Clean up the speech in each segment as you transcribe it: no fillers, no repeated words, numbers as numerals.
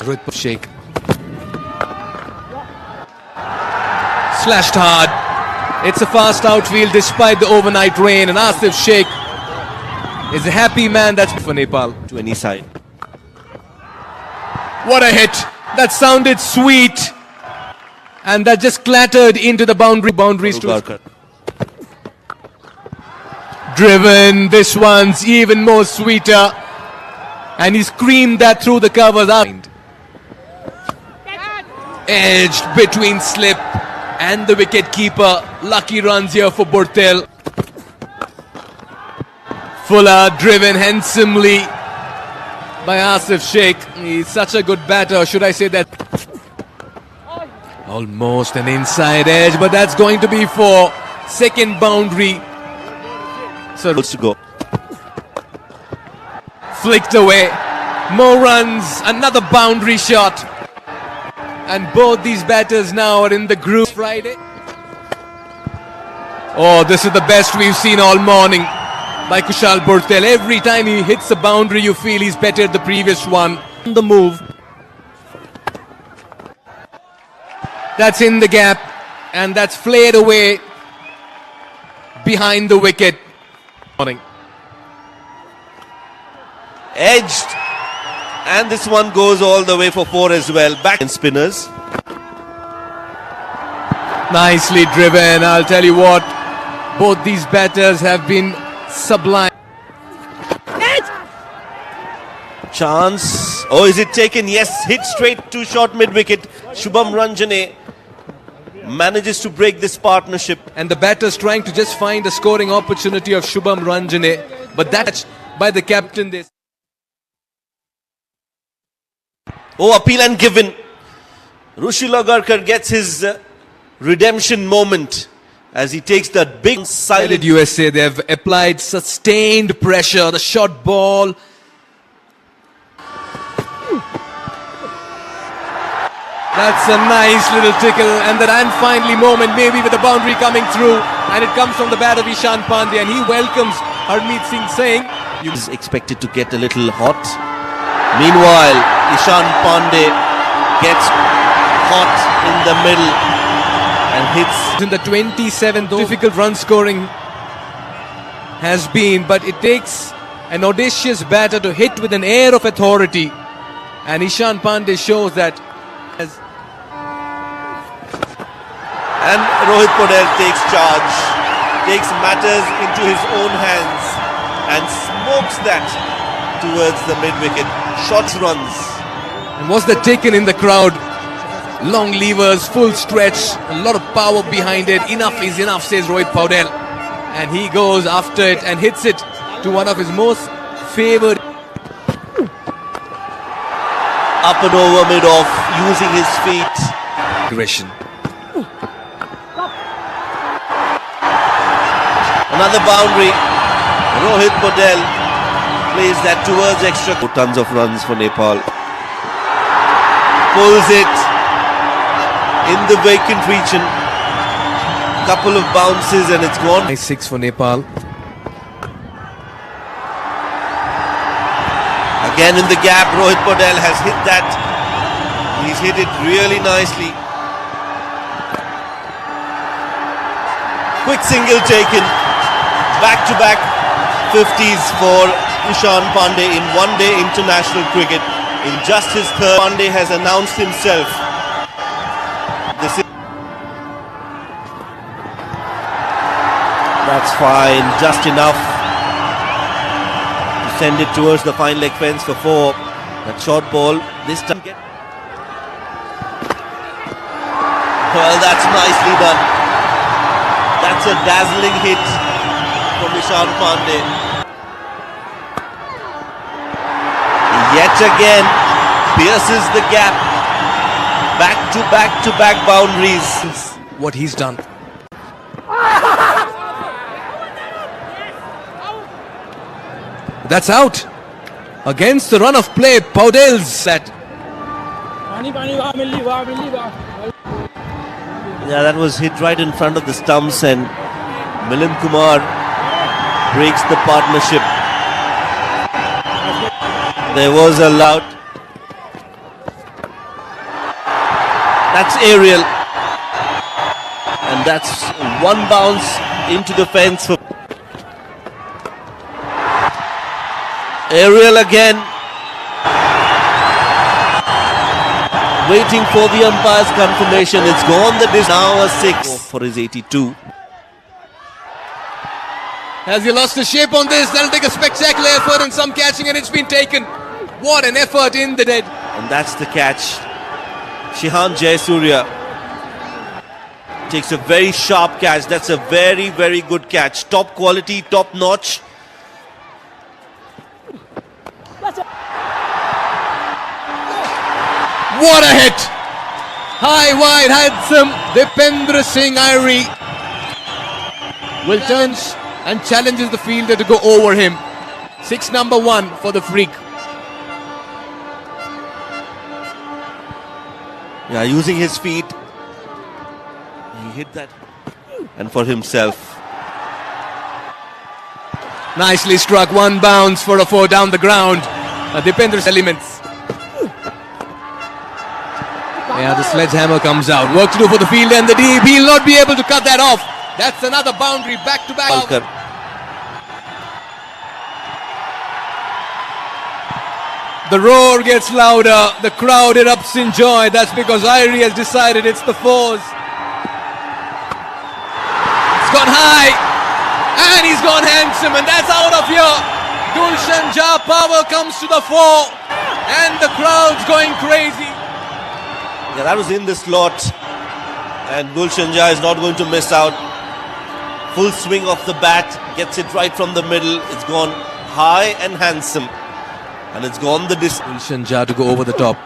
Rohit Sheikh. Slashed hard. It's a fast outfield despite the overnight rain, and Asif Sheikh is a happy man. That's for Nepal. To any side. What a hit! That sounded sweet, and that just clattered into the boundaries. Driven. This one's even more sweeter, and he screamed that through the covers. Edged between slip and the wicket keeper. Lucky runs here for Burtel. Fuller driven handsomely by Asif Sheikh. He's such a good batter, should I say that? Almost an inside edge, but that's going to be for second boundary. So To go. Flicked away. More runs, another boundary shot. And both these batters now are in the group. Friday. Oh, this is the best we've seen all morning by Kushal Burtel. Every time he hits a boundary, you feel he's bettered the previous one. The move. That's in the gap, and that's flared away behind the wicket. Edged. And this one goes all the way for 4 as well. Back in spinners. Nicely driven. I'll tell you what, both these batters have been sublime. Chance. Oh, is it taken? Yes, hit straight to short mid-wicket. Shubham Ranjane manages to break this partnership. And the batters trying to just find a scoring opportunity of Shubham Ranjane. But that's by the captain. This. Oh, appeal and given. Rushil Agarkar gets his redemption moment as he takes that big silent. USA, they have applied sustained pressure. The short ball. That's a nice little tickle, and the and finally moment, maybe with the boundary coming through, and it comes from the bat of Ishan Pandey, and he welcomes Harmeet Singh, saying, He is expected to get a little hot. Meanwhile, Ishan Pandey gets hot in the middle and hits. In the 27th, difficult run scoring has been, but it takes an audacious batter to hit with an air of authority, and Ishan Pandey shows that. And Rohit Paudel takes charge, takes matters into his own hands and smokes that towards the mid-wicket. Shots runs. And was that taken in the crowd? Long levers, full stretch, a lot of power behind it. Enough is enough, says Rohit Paudel. And he goes after it and hits it to one of his most favoured. Up and over mid-off, using his feet. Aggression. Another boundary. Rohit Paudel plays that towards extra. Tons of runs for Nepal. Pulls it in the vacant region. Couple of bounces and it's gone. Nice 6 for Nepal. Again in the gap, Rohit Paudel has hit that. He's hit it really nicely. Quick single taken. Back-to-back 50s for Ishan Pandey in one-day international cricket. In just his third, Pandey has announced himself. That's fine, just enough to send it towards the fine leg fence for 4. That short ball, this time. Well, that's nicely done. That's a dazzling hit from Ishan Pandey. Yet again, pierces the gap. Back-to-back boundaries. What he's done. That's out. Against the run of play, Paudel's set. Yeah, that was hit right in front of the stumps and Milind Kumar breaks the partnership. There was a loud That's aerial. And that's one bounce into the fence for aerial again. Waiting for the umpire's confirmation. It's gone the distance. Now a 6 for his 82. Has he lost the shape on this? That'll take a spectacular effort and some catching, and it's been taken. What an effort in the dead. And that's the catch. Shihan Jayasuriya takes a very sharp catch. That's a very, very good catch. Top quality, top notch. What a hit! High, wide, handsome. Dipendra Singh Airi will turn and challenges the fielder to go over him. 6 number 1 for the freak. Yeah, using his feet. He hit that. And for himself. Nicely struck. 1 bounce for a 4 down the ground. Dipendra's elements. Yeah, the sledgehammer comes out. Work to do for the fielder and the deep. He'll not be able to cut that off. That's another boundary back to back. Palkar. The roar gets louder. The crowd erupts in joy. That's because Airi has decided it's the 4s. It's gone high. And he's gone handsome. And that's out of here. Gulshan Jha power comes to the 4. And the crowd's going crazy. Yeah, that was in the slot. And Gulshan Jha is not going to miss out. Full swing of the bat. Gets it right from the middle. It's gone high and handsome. And it's gone the distance. Gulshan Jha to go over the top.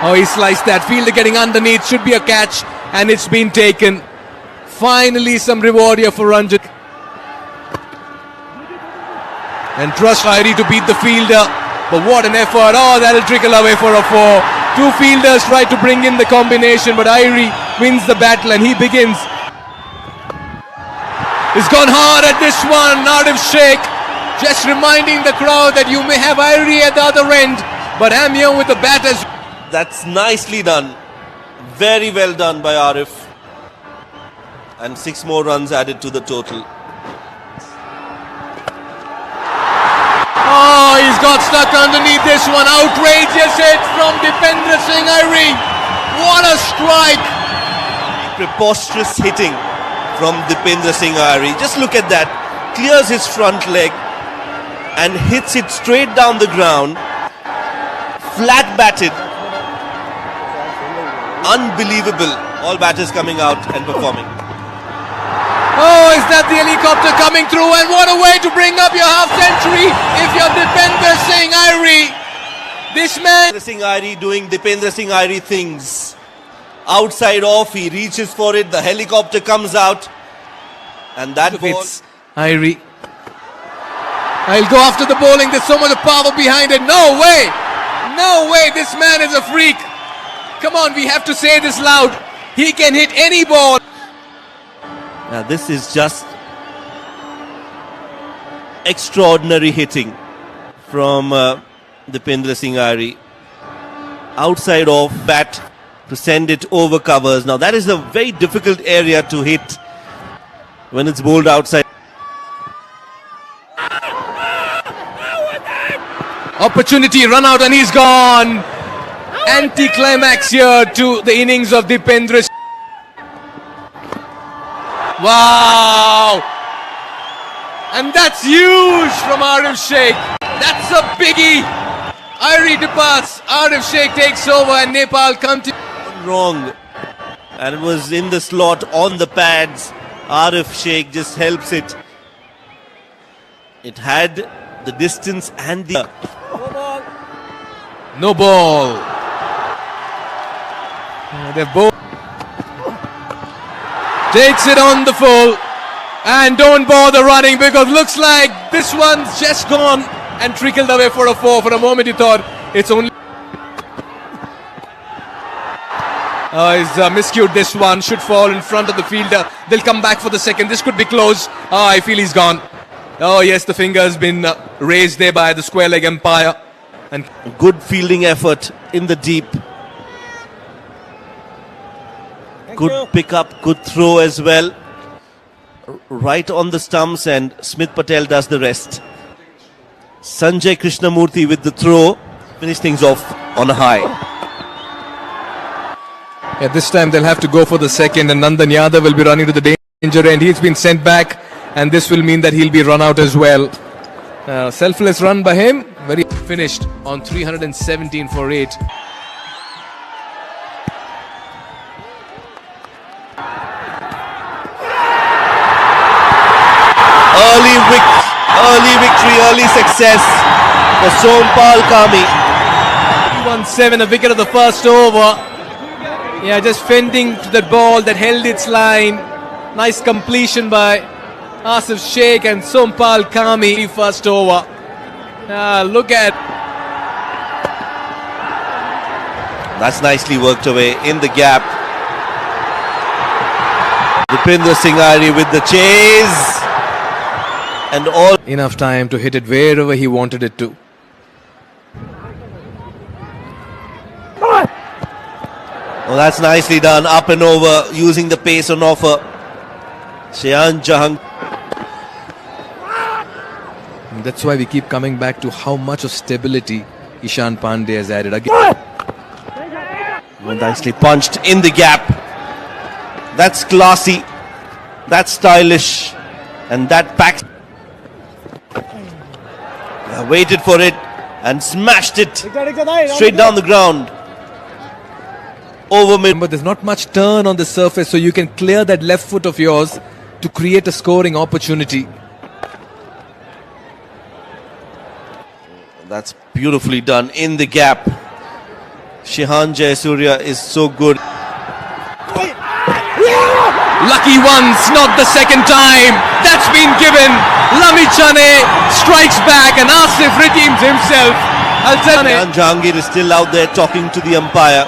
Oh, he sliced that. Fielder getting underneath. Should be a catch. And it's been taken. Finally some reward here for Ranjit. And trust Airi to beat the fielder. But what an effort. Oh, that'll trickle away for a 4. 2 fielders try to bring in the combination, but Airi wins the battle and he begins. He's gone hard at this one. Nadim Sheikh just reminding the crowd that you may have Airi at the other end, but I'm here with the batters. That's nicely done. Very well done by Arif. And 6 more runs added to the total. Oh, he's got stuck underneath this one. Outrageous hit from Dipendra Singh Airi. What a strike. Preposterous hitting from Dipendra Singh Airi. Just look at that. Clears his front leg and hits it straight down the ground. Flat batted. Unbelievable. All batters coming out and performing. Oh, is that the helicopter coming through? And what a way to bring up your half century if you're Dipendra Singh Airi. This man. Dipendra Singh Airi doing Dipendra Singh Airi things. Outside off, he reaches for it. The helicopter comes out. And that ball. It's Airi. I'll go after the bowling. There's so much power behind it. No way. No way. This man is a freak. Come on, we have to say this loud. He can hit any ball. Now this is just extraordinary hitting from Dipendra Singh Airi. Outside off bat to send it over covers. Now that is a very difficult area to hit when it's bowled outside. Opportunity, run out and he's gone. Anti-climax here to the innings of Dipendra. Wow! And that's huge from Arif Sheikh. That's a biggie. Airi departs, Arif Sheikh takes over and Nepal continues. Wrong. And it was in the slot on the pads. Arif Sheikh just helps it. It had the distance and the... No ball. They've both... Takes it on the full. And don't bother running because looks like this one's just gone and trickled away for a 4. For a moment you thought it's only... He's miscued this one. Should fall in front of the fielder. They'll come back for the second. This could be close. I feel he's gone. Oh yes, the finger has been raised there by the square leg umpire. And good fielding effort in the deep. Good pick up, good throw as well. Right on the stumps, and Smith Patel does the rest. Sanjay Krishnamurthy with the throw. Finish things off on a high. Yeah, this time they'll have to go for the second, and Nandan Yadav will be running to the danger end. He's been sent back, and this will mean that he'll be run out as well. Selfless run by him. Very finished on 317 for 8. Early victory, early success for Sompal Kami. 1-7, a wicket of the first over. Yeah, just fending to that ball that held its line. Nice completion by Asif Sheikh and Sompal Kami. First over. Look at. That's nicely worked away in the gap. Dipendra Singhari with the chase. And all. Enough time to hit it wherever he wanted it to. Oh, that's nicely done. Up and over, using the pace on offer. Shayan Jahang. That's why we keep coming back to how much of stability Ishan Pandey has added again. Nicely punched in the gap. That's classy. That's stylish. And that packs. Waited for it and smashed it straight down the ground. Over mid. But there's not much turn on the surface, so you can clear that left foot of yours to create a scoring opportunity. That's beautifully done in the gap. Shehan Jayasuriya is so good. Lucky once, not the second time. That's been given. Lamichane strikes back and Asif redeems himself. Shayan Jahangir is still out there talking to the umpire.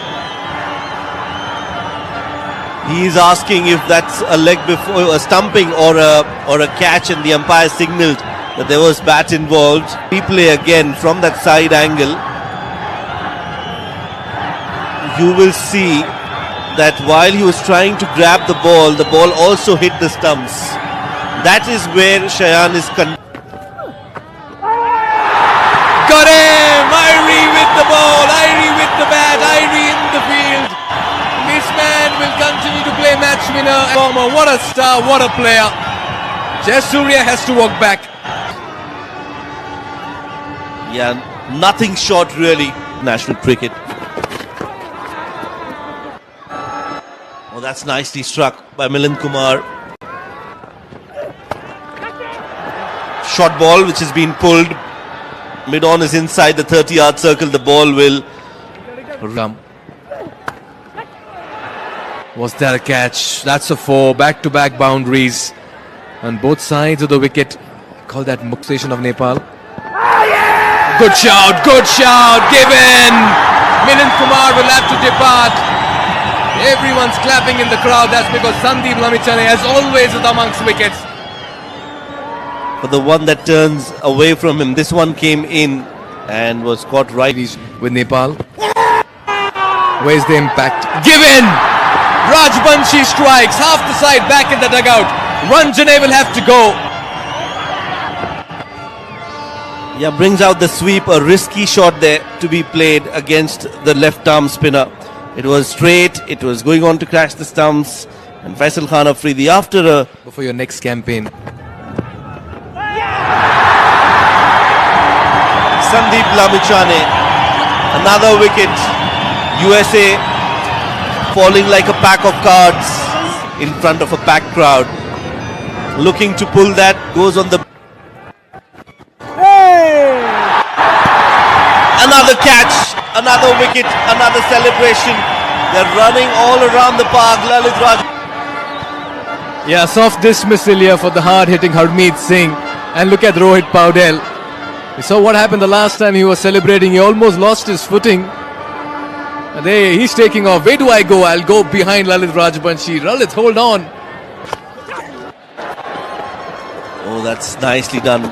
He is asking if that's a leg before a stumping or a catch, and the umpire signalled that there was bat involved. Replay again from that side angle. You will see that while he was trying to grab the ball also hit the stumps. That is where Shayan is. Got him! Irie with the ball, Irie with the bat, Irie in the field. This man will continue to play match winner. What a star, what a player. Jayasuriya has to walk back. Yeah, nothing short really. National cricket. Oh, that's nicely struck by Milind Kumar. Short ball which has been pulled. Mid-on is inside the 30-yard circle. The ball will come. Was that a catch? That's a 4. Back-to-back boundaries on both sides of the wicket. Call that Muksation of Nepal. Good shout, given. Milind Kumar will have to depart. Everyone's clapping in the crowd. That's because Sandeep Lamichane, as always, is amongst wickets. For the one that turns away from him, this one came in and was caught right. With Nepal. Where's the impact? Given! Rajbanshi strikes half the side back in the dugout. Ranjane will have to go. Yeah, brings out the sweep. A risky shot there to be played against the left arm spinner. It was straight. It was going on to crash the stumps. And Faisal Khan Afridi after a... For your next campaign. Sandeep Lamichane. Another wicket. USA falling like a pack of cards in front of a packed crowd. Looking to pull that. Goes on the... Another catch, another wicket, another celebration. They're running all around the park. Lalit Raj. Yeah, soft dismissal here for the hard-hitting Harmeet Singh. And look at Rohit Paudel. We saw what happened the last time he was celebrating. He almost lost his footing. And there he's taking off. Where do I go? I'll go behind Lalit Rajbanshi. Lalit, hold on. Oh, that's nicely done.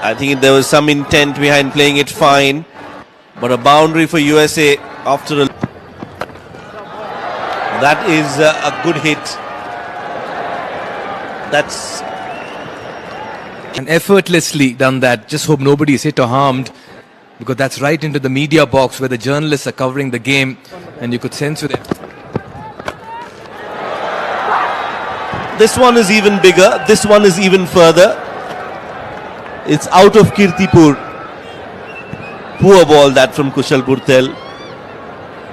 I think there was some intent behind playing it fine. But a boundary for USA after a... That is a good hit. That's And effortlessly done that. Just hope nobody is hit or harmed, because that's right into the media box where the journalists are covering the game, and you could sense with it. This one is even bigger. This one is even further. It's out of Kirtipur. Poor ball that from Kushal Purtel.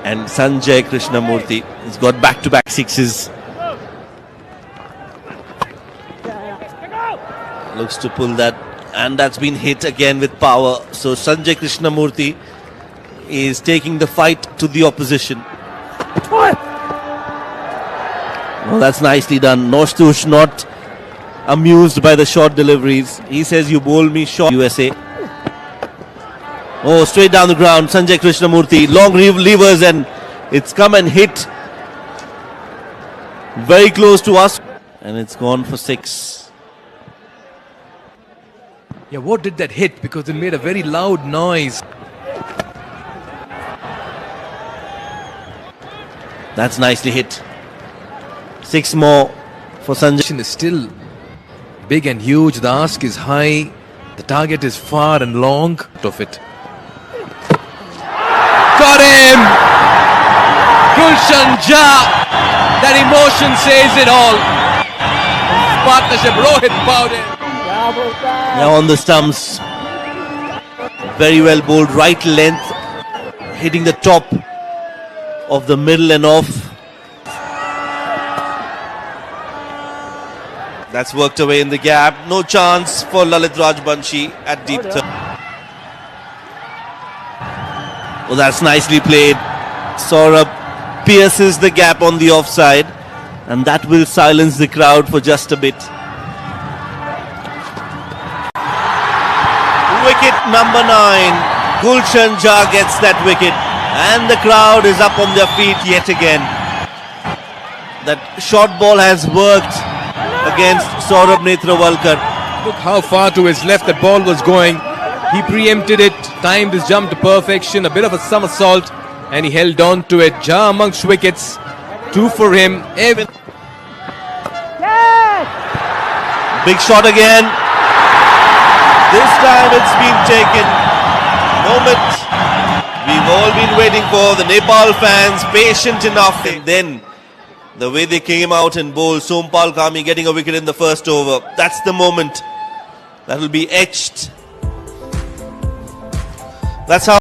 And Sanjay Krishnamurthy has got back-to-back sixes. Looks to pull that, and that's been hit again with power. So Sanjay Krishnamurthy is taking the fight to the opposition. Oh, that's nicely done. Nostush not amused by the short deliveries. He says, you bowl me short, USA. Oh, straight down the ground. Sanjay Krishnamurthy, long levers, and it's come and hit very close to us. And it's gone for 6. Yeah, what did that hit? Because it made a very loud noise. That's nicely hit. 6 more for Sanjay. Is still big and huge. The ask is high. The target is far and long. Of it. Got him! Gulshan Jha. That emotion says it all. Partnership, Rohit Paudel. Now on the stumps. Very well bowled. Right length. Hitting the top of the middle and off. That's worked away in the gap. No chance for Lalit Rajbanshi at deep third. Oh, that's nicely played. Saurabh pierces the gap on the offside, and that will silence the crowd for just a bit. Wicket number 9. Gulshan Jha gets that wicket, and the crowd is up on their feet yet again. That short ball has worked against Saurabh Netrawalkar. Look how far to his left that ball was going. He preempted it, timed his jump to perfection, a bit of a somersault, and he held on to it. Jha amongst wickets, 2 for him. Big shot again. This time it's been taken. Moment we've all been waiting for. The Nepal fans patient enough. And then the way they came out and bowled, Sompal Kami getting a wicket in the first over. That's the moment that will be etched. That's how